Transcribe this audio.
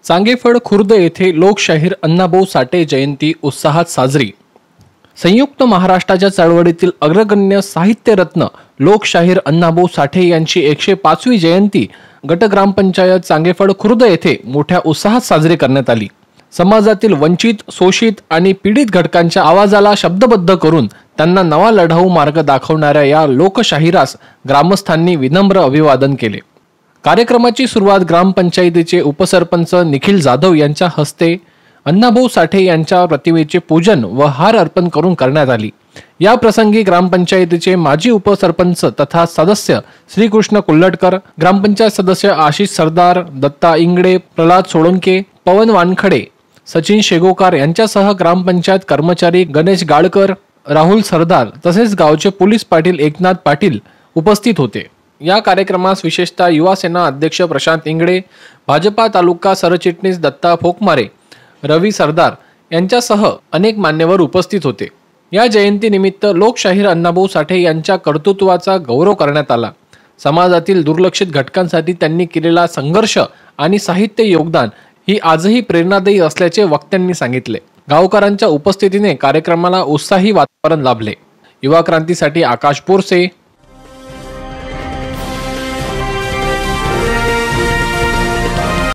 चांगेफळ खुर्द येथे लोकशाहीर अण्णाभाऊ साठे जयंती उत्साहात साजरी। संयुक्त महाराष्ट्राच्या चळवळीतील अग्रगण्य साहित्यरत्न लोकशाहीर अण्णाभाऊ साठे यांची 105वी जयंती गट ग्रामपंचायत चांगेफळ खुर्द येथे मोठ्या उत्साहात साजरी करण्यात आली। समाजातील वंचित, शोषित आणि पीडित घटकांच्या आवाजाला शब्दबद्ध करून त्यांना नवा लढाऊ मार्ग दाखवणाऱ्या या लोकशाहीरास ग्रामस्थांनी विनम्र अभिवादन केले। कार्यक्रमाची सुरुवात ग्रामपंचायतीचे उपसरपंच निखिल जाधव यांच्या हस्ते अण्णाभाऊ साठे यांच्या प्रतिमेचे पूजन व हार अर्पण करून करण्यात आली। या प्रसंगी ग्रामपंचायतीचे माजी उपसरपंच तथा सदस्य श्रीकृष्ण कुल्लटकर, ग्रामपंचायत सदस्य आशिष सरदार, दत्ता इंगडे, प्रल्हाद सोळंके, पवन वानखडे, सचिन शेगोकार यांच्यासह ग्रामपंचायत कर्मचारी गणेश गाळकर, राहुल सरदार तसेच गावचे पोलीस पाटील एकनाथ पाटील उपस्थित होते। या कार्यक्रमास विशेषतः युवा सेना अध्यक्ष प्रशांत इंगडे, भाजपा तालुका सरचिटणीस दत्ता फोकमारे, रवी सरदार यांच्यासह अनेक मान्यवर उपस्थित होते। या जयंतीनिमित्त लोकशाहीर अण्णाभाऊ साठे यांच्या कर्तृत्वाचा गौरव करण्यात आला। समाजातील दुर्लक्षित घटकांसाठी त्यांनी केलेला संघर्ष आणि साहित्य योगदान ही आजही प्रेरणादायी असल्याचे वक्त्यांनी सांगितले। गावकऱ्यांच्या उपस्थितीने कार्यक्रमाला उत्साही वातावरण लाभले। युवा क्रांतीसाठी आकाश बोरसे,